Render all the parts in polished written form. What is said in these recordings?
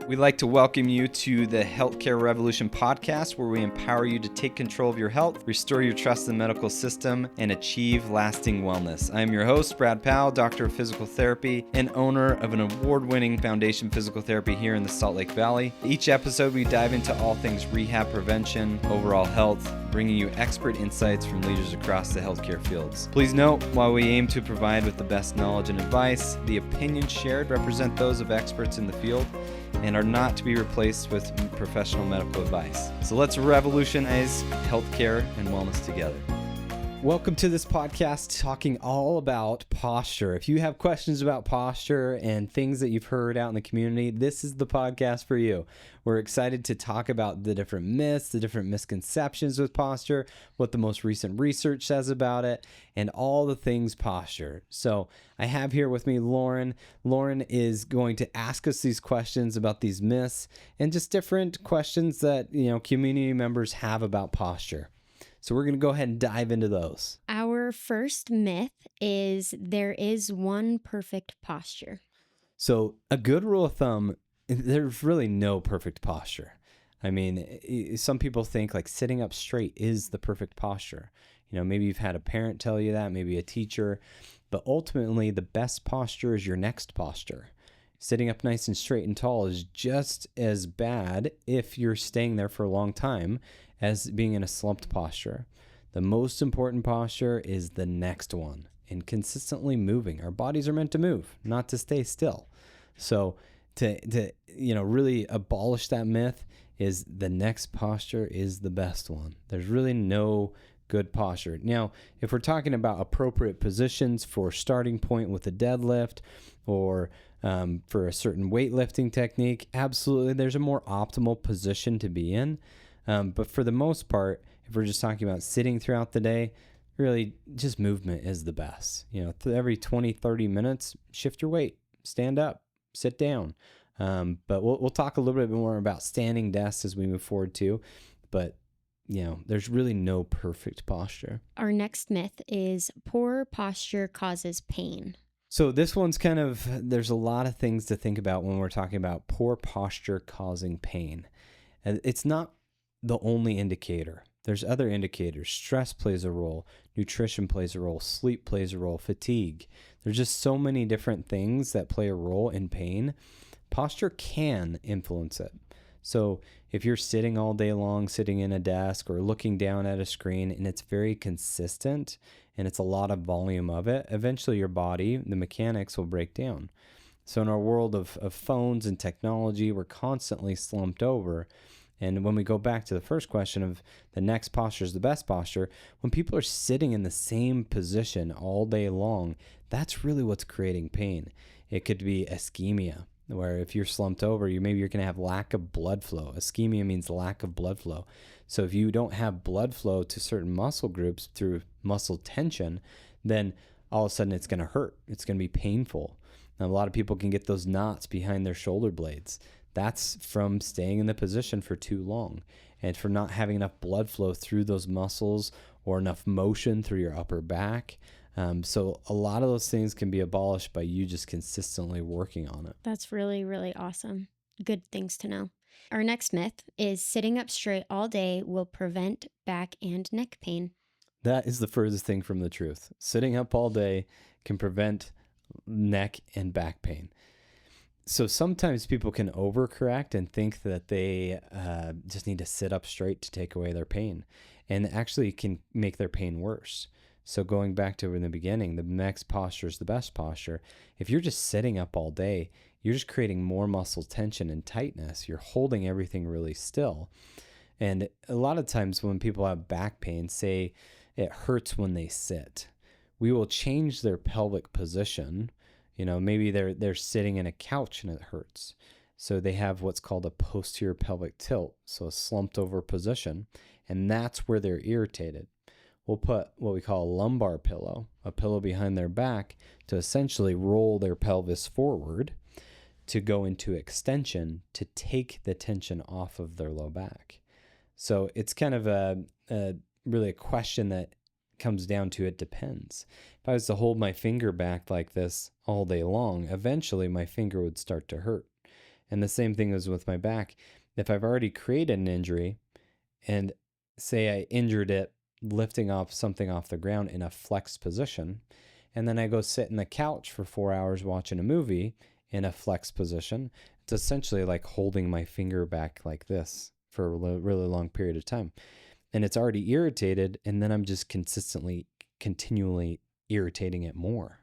We'd like to welcome you to the Healthcare Revolution podcast, where we empower you to take control of your health, restore your trust in the medical system, and achieve lasting wellness. I am your host, Brad Powell, Doctor of Physical Therapy and owner of an award-winning foundation physical therapy here in the Salt Lake Valley. Each episode, we dive into all things rehab prevention, overall health, bringing you expert insights from leaders across the healthcare fields. Please note, while we aim to provide with the best knowledge and advice, the opinions shared represent those of experts in the field and are not to be replaced with professional medical advice. So let's revolutionize healthcare and wellness together. Welcome to this podcast talking all about posture. If you have questions about posture and things that you've heard out in the community, this is the podcast for you. We're excited to talk about the different myths, the different misconceptions with posture, what the most recent research says about it, and all the things posture. So I have here with me Lauren. Lauren is going to ask us these questions about these myths and just different questions that, community members have about posture. So we're going to go ahead and dive into those. Our first myth is there is one perfect posture. So a good rule of thumb, there's really no perfect posture. I mean, some people think like sitting up straight is the perfect posture. Maybe you've had a parent tell you that, maybe a teacher, but ultimately the best posture is your next posture. Sitting up nice and straight and tall is just as bad if you're staying there for a long time as being in a slumped posture. The most important posture is the next one and consistently moving. Our bodies are meant to move, not to stay still. So to really abolish that myth is the next posture is the best one. There's really no good posture. Now, if we're talking about appropriate positions for starting point with a deadlift or for a certain weightlifting technique, absolutely, there's a more optimal position to be in. But for the most part, if we're just talking about sitting throughout the day, really just movement is the best. Every 20, 30 minutes, shift your weight, stand up, sit down. But we'll talk a little bit more about standing desks as we move forward too. But there's really no perfect posture. Our next myth is poor posture causes pain. So this one's there's a lot of things to think about when we're talking about poor posture causing pain. And it's not the only indicator. There's other indicators. Stress plays a role. Nutrition plays a role. Sleep plays a role. Fatigue. There's just so many different things that play a role in pain. Posture can influence it. So if you're sitting all day long, sitting in a desk or looking down at a screen, and it's very consistent and it's a lot of volume of it, eventually your body, the mechanics will break down. So in our world of phones and technology, we're constantly slumped over. And when we go back to the first question of the next posture is the best posture, when people are sitting in the same position all day long, that's really what's creating pain. It could be ischemia, where if you're slumped over, you're going to have lack of blood flow. Ischemia means lack of blood flow. So if you don't have blood flow to certain muscle groups through muscle tension, then all of a sudden it's going to hurt. It's going to be painful. Now, a lot of people can get those knots behind their shoulder blades. That's from staying in the position for too long and for not having enough blood flow through those muscles or enough motion through your upper back. So a lot of those things can be abolished by you just consistently working on it. That's really, really awesome. Good things to know. Our next myth is sitting up straight all day will prevent back and neck pain. That is the furthest thing from the truth. Sitting up all day can prevent neck and back pain. So sometimes people can overcorrect and think that they just need to sit up straight to take away their pain, and actually can make their pain worse. So going back to in the beginning, the next posture is the best posture. If you're just sitting up all day, you're just creating more muscle tension and tightness. You're holding everything really still. And a lot of times when people have back pain, say it hurts when they sit, we will change their pelvic position. Maybe they're sitting in a couch and it hurts. So they have what's called a posterior pelvic tilt, so a slumped over position, and that's where they're irritated. We'll put what we call a lumbar pillow, a pillow behind their back, to essentially roll their pelvis forward to go into extension to take the tension off of their low back. So it's kind of really a question that comes down to it depends. If I was to hold my finger back like this all day long, eventually my finger would start to hurt. And the same thing is with my back. If I've already created an injury, and say I injured it lifting off something off the ground in a flexed position, and then I go sit in the couch for 4 hours watching a movie in a flexed position, it's essentially like holding my finger back like this for a really long period of time. And it's already irritated, and then I'm just continually irritating it more.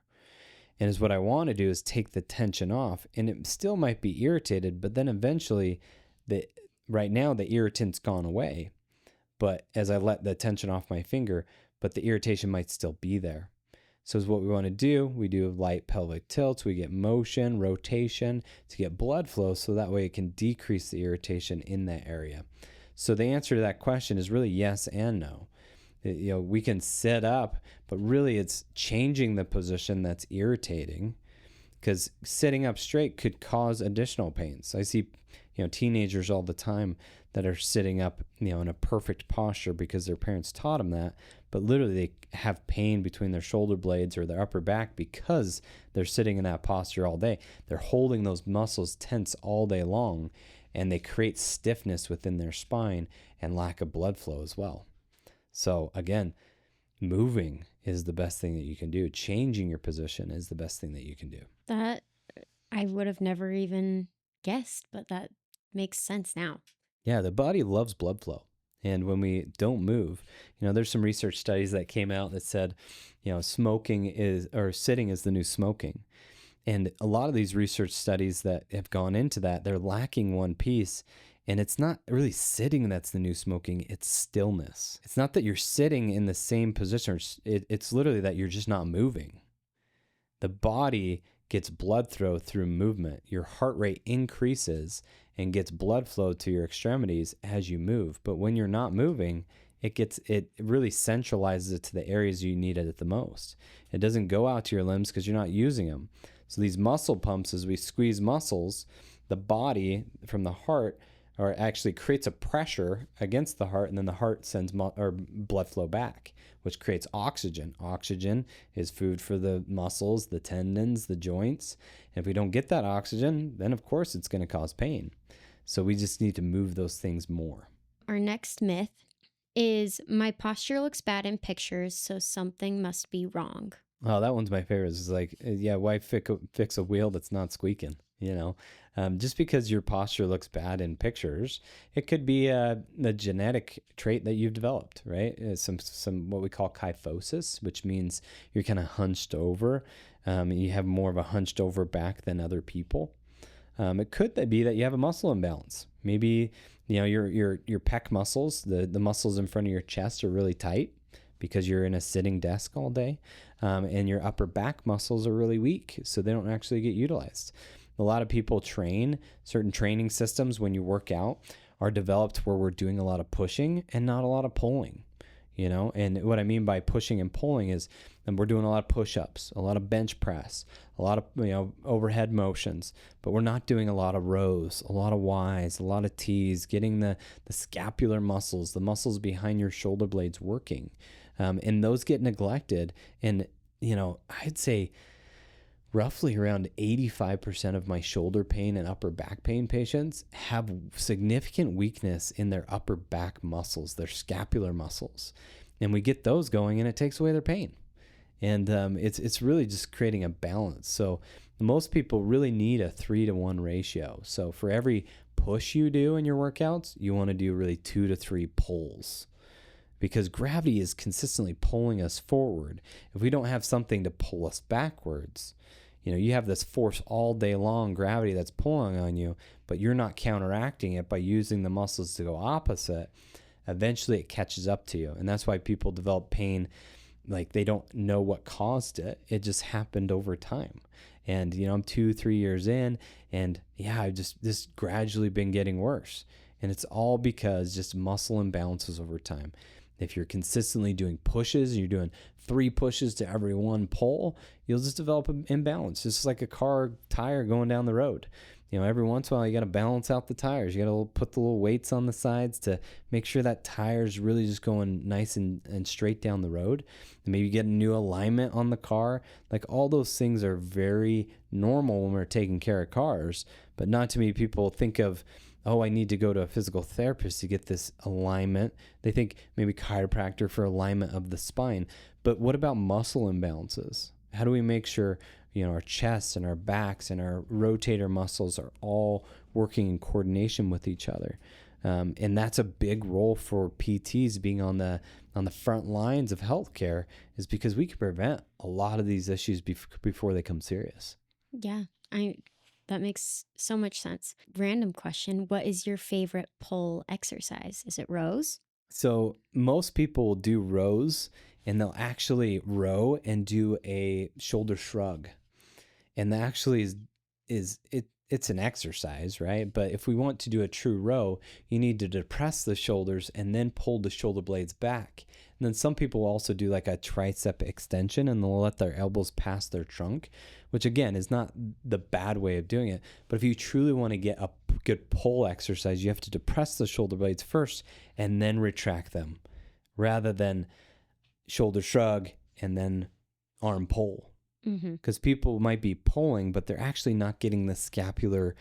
And is what I want to do is take the tension off, and it still might be irritated, but then eventually the right now the irritant's gone away. But as I let the tension off my finger, but the irritation might still be there. So is what we want to do. We do light pelvic tilts. We get motion, rotation to get blood flow, so that way it can decrease the irritation in that area. So the answer to that question is really yes and no. We can sit up, but really it's changing the position that's irritating, because sitting up straight could cause additional pains. I see, teenagers all the time that are sitting up, in a perfect posture because their parents taught them that, but literally they have pain between their shoulder blades or their upper back because they're sitting in that posture all day. They're holding those muscles tense all day long, and they create stiffness within their spine and lack of blood flow as well. So again, moving is the best thing that you can do. Changing your position is the best thing that you can do. That I would have never even guessed, but that makes sense now. Yeah, the body loves blood flow. And when we don't move, there's some research studies that came out that said, sitting is the new smoking. And a lot of these research studies that have gone into that, they're lacking one piece. And it's not really sitting that's the new smoking, it's stillness. It's not that you're sitting in the same position. It's literally that you're just not moving. The body gets blood flow through movement. Your heart rate increases and gets blood flow to your extremities as you move. But when you're not moving, it really centralizes it to the areas you need it the most. It doesn't go out to your limbs because you're not using them. So these muscle pumps, as we squeeze muscles, the body from the heart or actually creates a pressure against the heart, and then the heart sends blood flow back, which creates oxygen. Oxygen is food for the muscles, the tendons, the joints. And if we don't get that oxygen, then of course it's going to cause pain. So we just need to move those things more. Our next myth is my posture looks bad in pictures, so something must be wrong. Oh, that one's my favorite. It's like, why fix a wheel that's not squeaking? Just because your posture looks bad in pictures, it could be a genetic trait that you've developed, right? Some what we call kyphosis, which means you're kind of hunched over. You have more of a hunched over back than other people. It could be that you have a muscle imbalance. Maybe your pec muscles, the muscles in front of your chest are really tight because you're in a sitting desk all day, and your upper back muscles are really weak, so they don't actually get utilized. A lot of people certain training systems when you work out are developed where we're doing a lot of pushing and not a lot of pulling, and what I mean by pushing and pulling is we're doing a lot of push-ups, a lot of bench press, a lot of overhead motions, but we're not doing a lot of rows, a lot of Ys, a lot of Ts, getting the scapular muscles, the muscles behind your shoulder blades working, and those get neglected. And I'd say roughly around 85% of my shoulder pain and upper back pain patients have significant weakness in their upper back muscles, their scapular muscles. And we get those going and it takes away their pain. And it's really just creating a balance. So most people really need a 3-to-1 ratio. So for every push you do in your workouts, you want to do really 2 to 3 pulls, because gravity is consistently pulling us forward. If we don't have something to pull us backwards, you have this force all day long, gravity that's pulling on you, but you're not counteracting it by using the muscles to go opposite. Eventually it catches up to you. And that's why people develop pain like they don't know what caused it. It just happened over time. And, I'm 2-3 years in, and I've just gradually been getting worse. And it's all because just muscle imbalances over time. If you're consistently doing pushes, and you're doing 3 pushes to every 1 pull, you'll just develop an imbalance. It's just like a car tire going down the road. Every once in a while, you got to balance out the tires. You got to put the little weights on the sides to make sure that tire's really just going nice and straight down the road. And maybe get a new alignment on the car. Like all those things are very normal when we're taking care of cars. But not too many people think of, oh, I need to go to a physical therapist to get this alignment. They think maybe chiropractor for alignment of the spine. But what about muscle imbalances? How do we make sure, our chests and our backs and our rotator muscles are all working in coordination with each other? And that's a big role for PTs being on the front lines of healthcare, is because we can prevent a lot of these issues before they come serious. Yeah, that makes so much sense. Random question, what is your favorite pull exercise? Is it rows? So most people will do rows, and they'll actually row and do a shoulder shrug. And that actually it's an exercise, right? But if we want to do a true row, you need to depress the shoulders and then pull the shoulder blades back. And then some people also do like a tricep extension, and they'll let their elbows pass their trunk, which again is not the bad way of doing it. But if you truly want to get a good pull exercise, you have to depress the shoulder blades first and then retract them, rather than shoulder shrug and then arm pull. Because people might be pulling, but they're actually not getting the scapular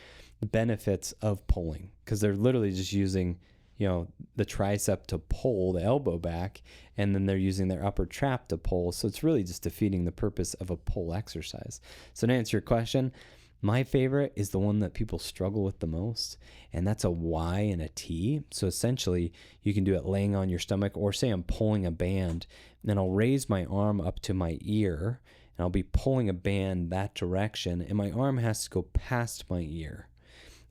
benefits of pulling, because they're literally just using, the tricep to pull the elbow back, and then they're using their upper trap to pull. So it's really just defeating the purpose of a pull exercise. So to answer your question, my favorite is the one that people struggle with the most, and that's a Y and a T. So essentially, you can do it laying on your stomach, or say I'm pulling a band, and then I'll raise my arm up to my ear, and I'll be pulling a band that direction, and my arm has to go past my ear.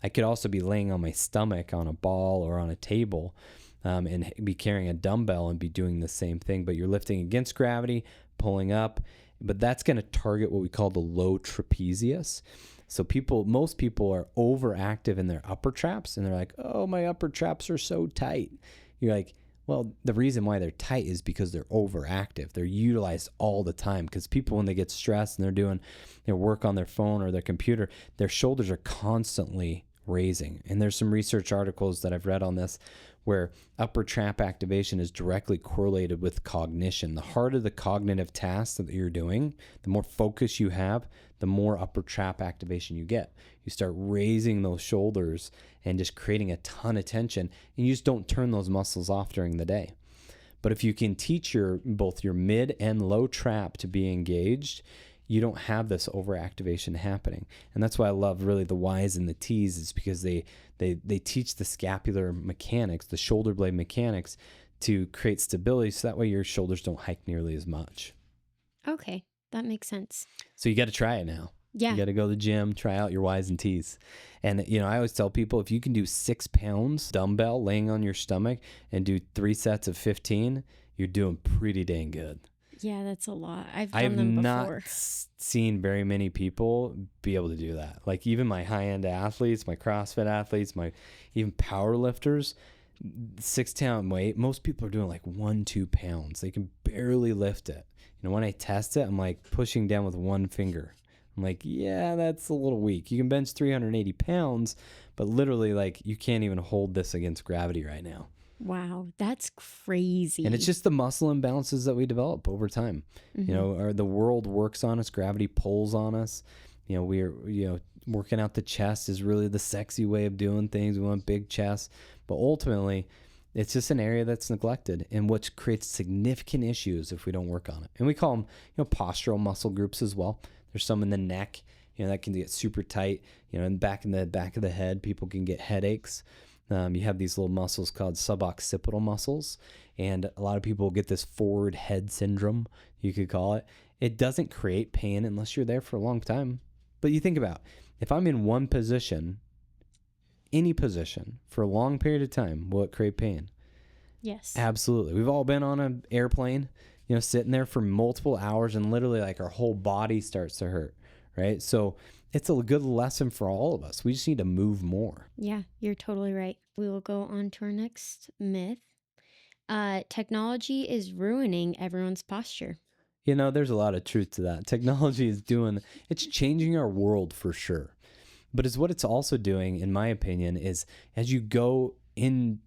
I could also be laying on my stomach on a ball or on a table, and be carrying a dumbbell and be doing the same thing, but you're lifting against gravity, pulling up, but that's going to target what we call the low trapezius. So most people are overactive in their upper traps, and they're like, oh, my upper traps are so tight. You're like, well, the reason why they're tight is because they're overactive. They're utilized all the time, because people, when they get stressed and they're doing their work on their phone or their computer, their shoulders are constantly raising. And there's some research articles that I've read on this where upper trap activation is directly correlated with cognition. The harder the cognitive tasks that you're doing, the more focus you have, the more upper trap activation you get. You start raising those shoulders and just creating a ton of tension, and you just don't turn those muscles off during the day. But if you can teach both your mid and low trap to be engaged, you don't have this overactivation happening. And that's why I love really the Y's and the T's, is because they teach the scapular mechanics, the shoulder blade mechanics, to create stability, so that way your shoulders don't hike nearly as much. Okay, that makes sense. So you got to try it now. Yeah. You got to go to the gym, try out your Y's and T's. And, I always tell people, if you can do 6 pounds dumbbell laying on your stomach and do 3 sets of 15, you're doing pretty dang good. Yeah, that's a lot. I've done them before. Not seen very many people be able to do that. Like even my high-end athletes, my CrossFit athletes, even power lifters, 6-pound weight, most people are doing like 1-2 pounds. They can barely lift it. When I test it, I'm like pushing down with one finger. I'm like, yeah, that's a little weak. You can bench 380 pounds, but literally like you can't even hold this against gravity right now. Wow, that's crazy. And it's just the muscle imbalances that we develop over time. Or the world works on us, gravity pulls on us. We're working out the chest is really the sexy way of doing things. We want big chests, but ultimately it's just an area that's neglected, and which creates significant issues if we don't work on it. And we call them, postural muscle groups as well. There's some in the neck, that can get super tight, and back in the back of the head, people can get headaches. You have these little muscles called suboccipital muscles, and a lot of people get this forward head syndrome, you could call it. It doesn't create pain unless you're there for a long time. But you think about, if I'm in one position, any position, for a long period of time, will it create pain? Yes. Absolutely. We've all been on an airplane, sitting there for multiple hours, and literally like our whole body starts to hurt, right? So it's a good lesson for all of us. We just need to move more. Yeah, you're totally right. We will go on to our next myth. Technology is ruining everyone's posture. There's a lot of truth to that. Technology it's changing our world for sure. But what it's also doing, in my opinion, is as you go into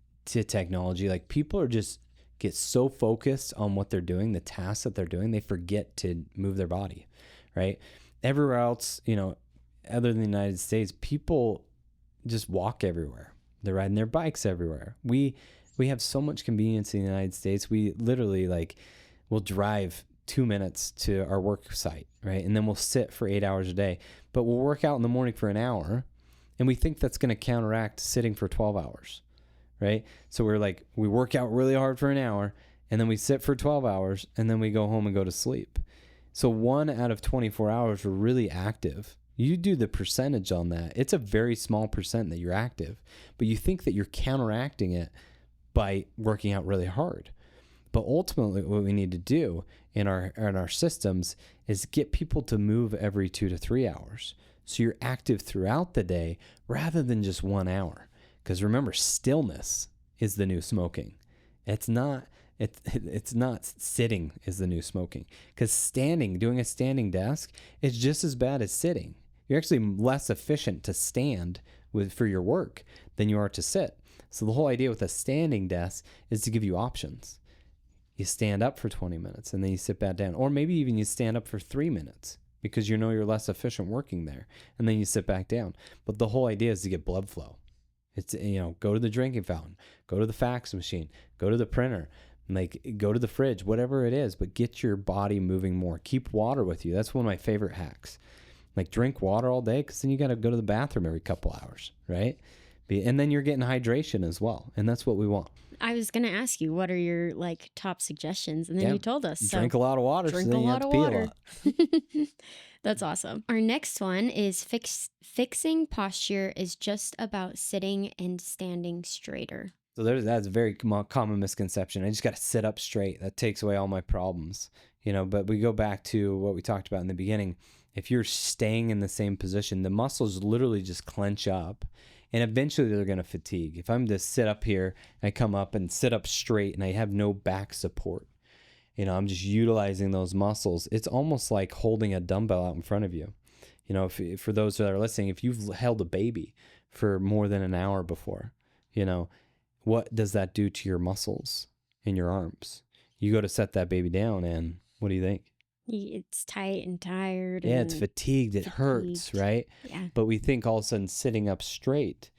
technology, like people are just get so focused on what they're doing, the tasks that they're doing, they forget to move their body, right? Everywhere else, other than the United States, people just walk everywhere. They're riding their bikes everywhere. We have so much convenience in the United States. We literally we'll drive 2 minutes to our work site, right? And then we'll sit for 8 hours a day. But we'll work out in the morning for an hour, and we think that's going to counteract sitting for 12 hours, right? So we work out really hard for an hour, and then we sit for 12 hours, and then we go home and go to sleep. So 1 out of 24 hours we're really active. You do the percentage on that. It's a very small percent that you're active, but you think that you're counteracting it by working out really hard. But ultimately what we need to do in our systems is get people to move every 2 to 3 hours. So you're active throughout the day rather than just 1 hour. Because remember, stillness is the new smoking. It's not sitting is the new smoking. Because doing a standing desk is just as bad as sitting. You're actually less efficient to stand for your work than you are to sit. So the whole idea with a standing desk is to give you options. You stand up for 20 minutes and then you sit back down. Or maybe even you stand up for 3 minutes because you know you're less efficient working there. And then you sit back down. But the whole idea is to get blood flow. It's, go to the drinking fountain, go to the fax machine, go to the printer, go to the fridge, whatever it is, but get your body moving more. Keep water with you. That's one of my favorite hacks. Drink water all day, because then you got to go to the bathroom every couple hours, right? And then you're getting hydration as well, and that's what we want. I was going to ask you, what are your top suggestions? And then you told us. So drink a lot of water, drink so then a you lot have of to water. pee a lot. That's awesome. Our next one is fixing posture is just about sitting and standing straighter. So that's a very common misconception. I just got to sit up straight. That takes away all my problems, But we go back to what we talked about in the beginning. If you're staying in the same position, the muscles literally just clench up, and eventually they're going to fatigue. If I'm to sit up here, and I come up and sit up straight, and I have no back support, I'm just utilizing those muscles. It's almost like holding a dumbbell out in front of you. For those that are listening, if you've held a baby for more than an hour before, what does that do to your muscles in your arms? You go to set that baby down, and what do you think? It's tight and tired. Yeah, it's fatigued. It hurts, right? Yeah. But we think all of a sudden sitting up straight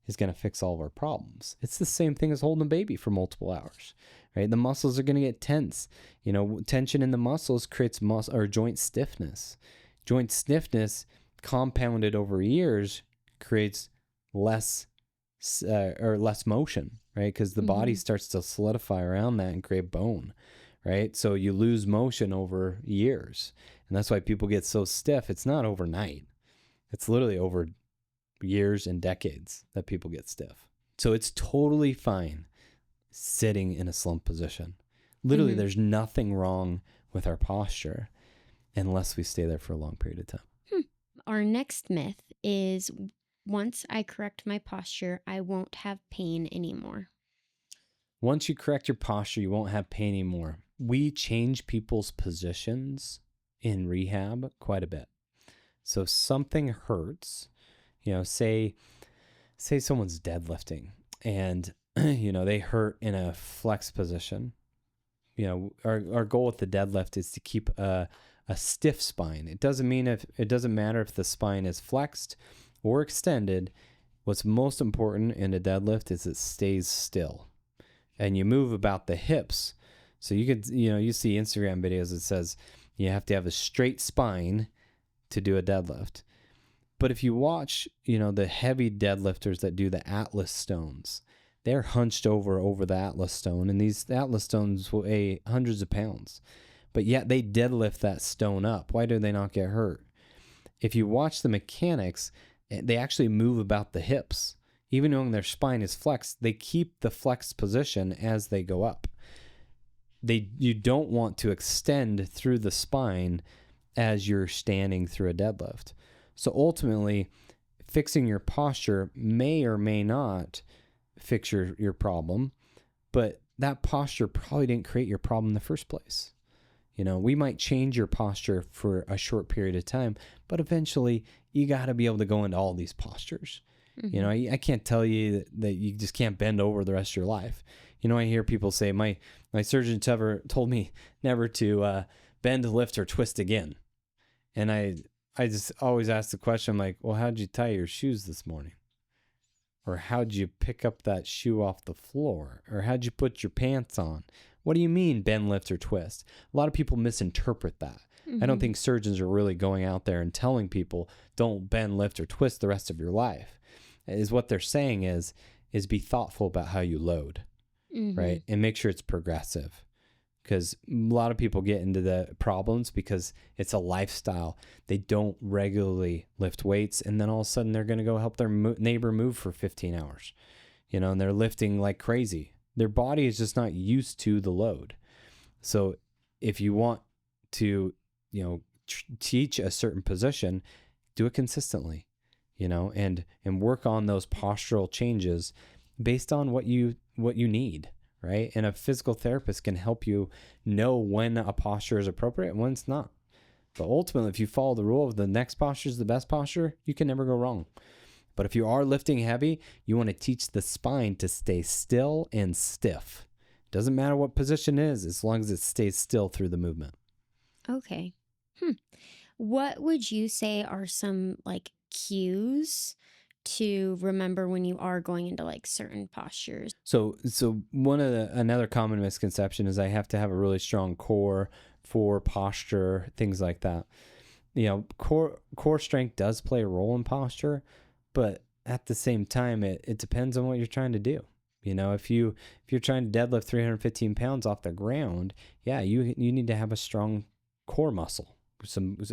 is going to fix all of our problems. It's the same thing as holding a baby for multiple hours, right? The muscles are going to get tense. Tension in the muscles creates joint stiffness. Joint stiffness compounded over years creates less motion, right? Because the body starts to solidify around that and create bone, right? So you lose motion over years. And that's why people get so stiff. It's not overnight. It's literally over years and decades that people get stiff. So it's totally fine sitting in a slump position. Literally, there's nothing wrong with our posture unless we stay there for a long period of time. Our next myth is, once I correct my posture, I won't have pain anymore. Once you correct your posture, you won't have pain anymore. We change people's positions in rehab quite a bit. So something hurts, say someone's deadlifting and, they hurt in a flex position. Our goal with the deadlift is to keep a stiff spine. It doesn't matter if the spine is flexed or extended. What's most important in a deadlift is it stays still. And you move about the hips. So you could, you see Instagram videos that says you have to have a straight spine to do a deadlift. But if you watch, the heavy deadlifters that do the Atlas stones, they're hunched over the Atlas stone. And these Atlas stones weigh hundreds of pounds. But yet they deadlift that stone up. Why do they not get hurt? If you watch the mechanics, they actually move about the hips. Even when their spine is flexed, they keep the flexed position as they go up. You don't want to extend through the spine as you're standing through a deadlift. So ultimately, fixing your posture may or may not fix your problem, but that posture probably didn't create your problem in the first place. We might change your posture for a short period of time, but eventually you got to be able to go into all these postures. I can't tell you that you just can't bend over the rest of your life. I hear people say, my surgeon told me never to bend, lift, or twist again. And I I just always ask the question, I'm like, well, how'd you tie your shoes this morning? Or how'd you pick up that shoe off the floor? Or how'd you put your pants on? What do you mean bend, lift, or twist? A lot of people misinterpret that. I don't Mm-hmm. think surgeons are really going out there and telling people don't bend, lift, or twist the rest of your life. Is what they're saying is be thoughtful about how you load, Mm-hmm. right? And make sure it's progressive. Because a lot of people get into the problems because it's a lifestyle. They don't regularly lift weights, and then all of a sudden they're going to go help their neighbor move for 15 hours, and they're lifting like crazy. Their body is just not used to the load. So if you want to, teach a certain position, do it consistently, and work on those postural changes based on what you need, right? And a physical therapist can help you know when a posture is appropriate and when it's not. But ultimately, if you follow the rule of the next posture is the best posture, you can never go wrong. But if you are lifting heavy, you want to teach the spine to stay still and stiff. Doesn't matter what position it is, as long as it stays still through the movement. Okay. Hmm. What would you say are some like cues to remember when you are going into like certain postures? So another common misconception is I have to have a really strong core for posture, things like that. Core strength does play a role in posture, but at the same time, it depends on what you're trying to do. If you're trying to deadlift 315 pounds off the ground, yeah, you need to have a strong core muscle,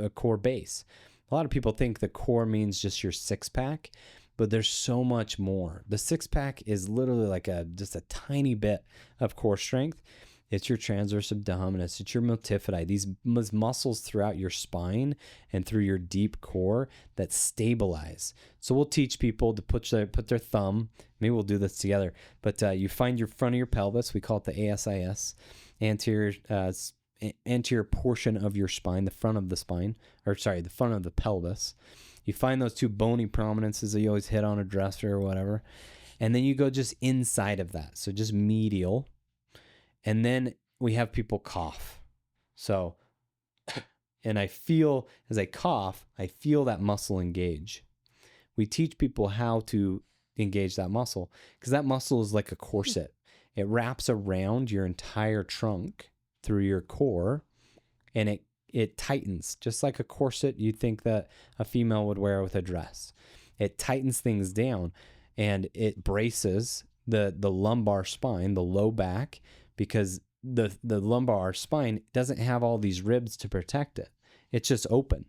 a core base. A lot of people think the core means just your six pack, but there's so much more. The six pack is literally like just a tiny bit of core strength. It's your transverse abdominis. It's your multifidi. These muscles throughout your spine and through your deep core that stabilize. So we'll teach people to put their thumb. Maybe we'll do this together. But you find your front of your pelvis. We call it the ASIS, anterior portion of your spine, the front of the spine, the front of the pelvis. You find those two bony prominences that you always hit on a dresser or whatever. And then you go just inside of that. So just medial. And then we have people cough. So, and I feel, as I cough, I feel that muscle engage. We teach people how to engage that muscle because that muscle is like a corset. It wraps around your entire trunk through your core, and it tightens just like a corset you'd think that a female would wear with a dress. It tightens things down, and it braces the lumbar spine, the low back, because the lumbar spine doesn't have all these ribs to protect it. It's just open.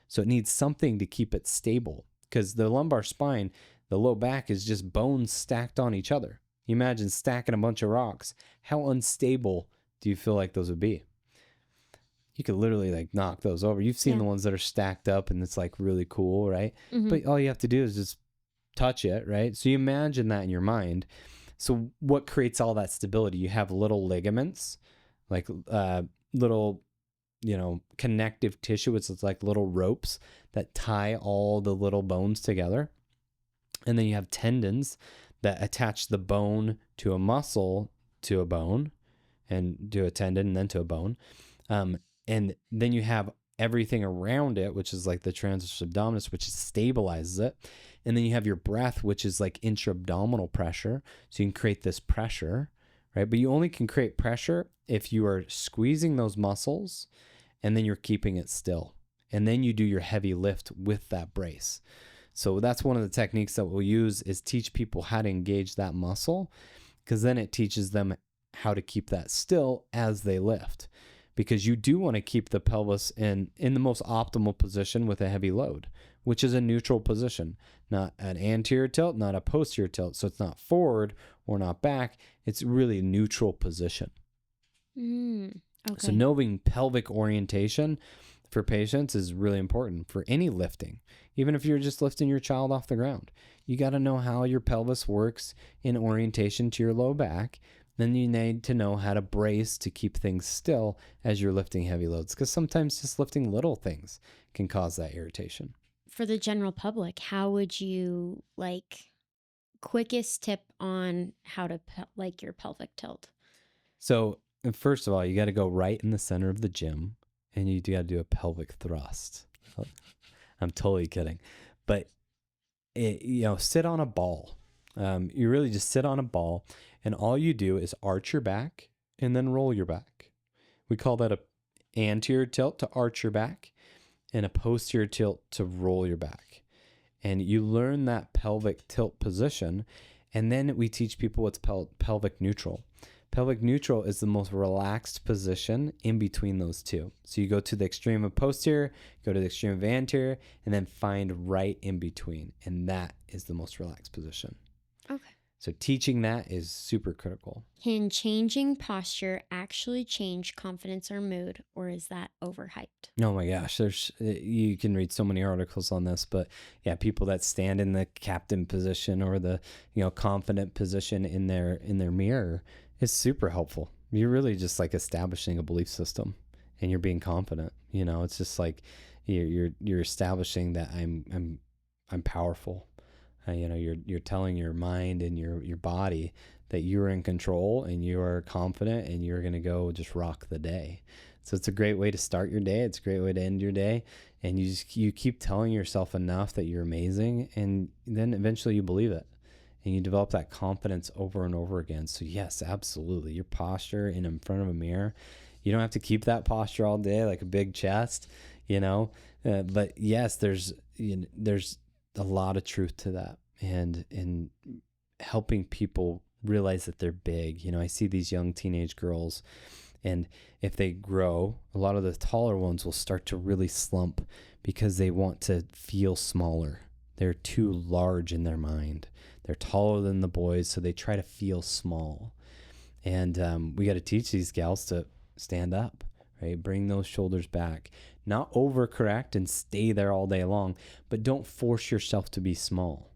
So it needs something to keep it stable, because the lumbar spine, the low back, is just bones stacked on each other. You imagine stacking a bunch of rocks. How unstable do you feel like those would be? You could literally like knock those over. You've seen Yeah. the ones that are stacked up and it's like really cool, right? Mm-hmm. But all you have to do is just touch it, right? So you imagine that in your mind. So what creates all that stability? You have little ligaments, like little, connective tissue. It's like little ropes that tie all the little bones together. And then you have tendons that attach the bone to a muscle to a bone and to a tendon and then to a bone. And then you have everything around it, which is like the transverse abdominis, which stabilizes it. And then you have your breath, which is like intra-abdominal pressure. So you can create this pressure, right? But you only can create pressure if you are squeezing those muscles and then you're keeping it still. And then you do your heavy lift with that brace. So that's one of the techniques that we'll use is teach people how to engage that muscle, because then it teaches them how to keep that still as they lift. Because you do want to keep the pelvis in the most optimal position with a heavy load, which is a neutral position, not an anterior tilt, not a posterior tilt. So it's not forward or not back. It's really a neutral position. Okay. So knowing pelvic orientation for patients is really important for any lifting. Even if you're just lifting your child off the ground, you got to know how your pelvis works in orientation to your low back. Then you need to know how to brace to keep things still as you're lifting heavy loads, because sometimes just lifting little things can cause that irritation. For the general public, how would you quickest tip on how to your pelvic tilt? So first of all, you got to go right in the center of the gym and you got to do a pelvic thrust. I'm totally kidding. But sit on a ball. You really just sit on a ball, and all you do is arch your back and then roll your back. We call that a anterior tilt to arch your back and a posterior tilt to roll your back. And you learn that pelvic tilt position, and then we teach people what's pelvic neutral. Pelvic neutral is the most relaxed position in between those two. So you go to the extreme of posterior, go to the extreme of anterior, and then find right in between. And that is the most relaxed position. Okay. So teaching that is super critical. Can changing posture actually change confidence or mood, or is that overhyped? Oh my gosh, you can read so many articles on this, but yeah, people that stand in the captain position or the confident position in their mirror is super helpful. You're really just like establishing a belief system, and you're being confident. It's just like you're establishing that I'm powerful. You're telling your mind and your body that you're in control and you are confident and you're going to go just rock the day. So it's a great way to start your day. It's a great way to end your day. And you keep telling yourself enough that you're amazing, and then eventually you believe it. And you develop that confidence over and over again. So yes, absolutely. Your posture in front of a mirror, you don't have to keep that posture all day like a big chest, but yes, there's a lot of truth to that, and in helping people realize that they're big. I see these young teenage girls, and if they grow, a lot of the taller ones will start to really slump because they want to feel smaller. They're too large in their mind. They're taller than the boys, so they try to feel small. And we got to teach these gals to stand up, right? Bring those shoulders back. Not overcorrect and stay there all day long, but don't force yourself to be small,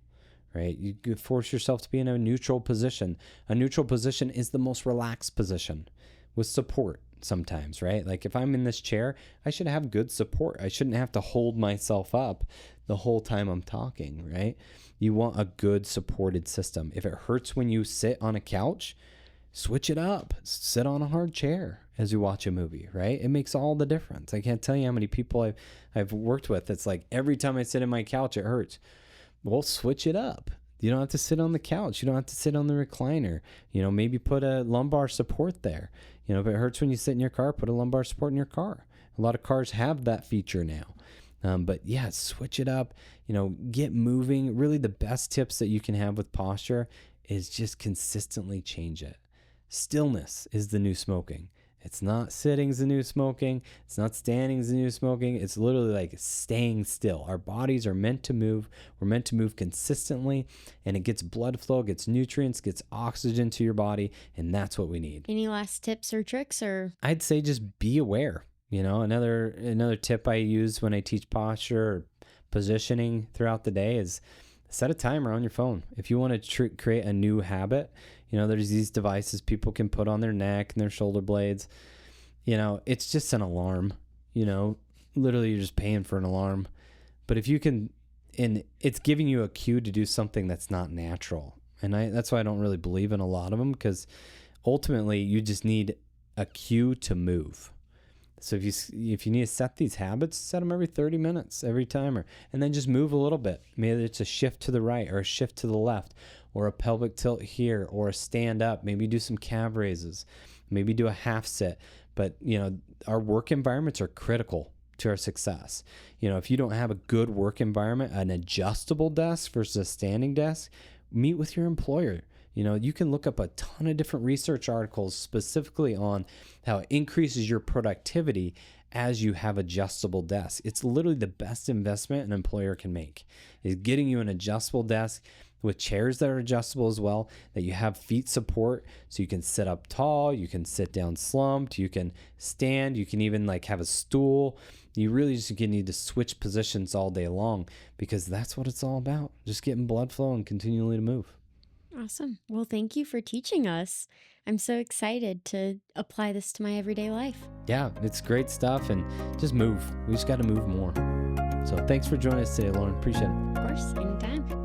right? You force yourself to be in a neutral position. A neutral position is the most relaxed position with support sometimes, right? Like if I'm in this chair, I should have good support. I shouldn't have to hold myself up the whole time I'm talking, right? You want a good supported system. If it hurts when you sit on a couch, switch it up. Sit on a hard chair as you watch a movie, right? It makes all the difference. I can't tell you how many people I've worked with. It's like every time I sit in my couch, it hurts. Well, switch it up. You don't have to sit on the couch. You don't have to sit on the recliner. Maybe put a lumbar support there. If it hurts when you sit in your car, put a lumbar support in your car. A lot of cars have that feature now. But yeah, switch it up, get moving. Really the best tips that you can have with posture is just consistently change it. Stillness is the new smoking. It's not sitting's the new smoking. It's not standing's the new smoking. It's literally like staying still. Our bodies are meant to move. We're meant to move consistently, and it gets blood flow, gets nutrients, gets oxygen to your body, and that's what we need. Any last tips or tricks, or? I'd say just be aware. Another tip I use when I teach posture or positioning throughout the day is set a timer on your phone. If you want to create a new habit, there's these devices people can put on their neck and their shoulder blades. It's just an alarm. Literally you're just paying for an alarm. But if you can, and it's giving you a cue to do something that's not natural. And that's why I don't really believe in a lot of them, because ultimately you just need a cue to move. So if you need to set these habits, set them every 30 minutes, every timer, and then just move a little bit. Maybe it's a shift to the right or a shift to the left, or a pelvic tilt here, or a stand up. Maybe do some calf raises, maybe do a half sit. But our work environments are critical to our success. If you don't have a good work environment, an adjustable desk versus a standing desk, meet with your employer. You can look up a ton of different research articles specifically on how it increases your productivity as you have adjustable desks. It's literally the best investment an employer can make, is getting you an adjustable desk with chairs that are adjustable as well, that you have feet support so you can sit up tall, you can sit down slumped, you can stand, you can even have a stool. You really just need to switch positions all day long, because that's what it's all about, just getting blood flow and continually to move. Awesome. Well, thank you for teaching us. I'm so excited to apply this to my everyday life. Yeah, it's great stuff, and just move. We just got to move more. So thanks for joining us today, Lauren. Appreciate it. Of course, anytime.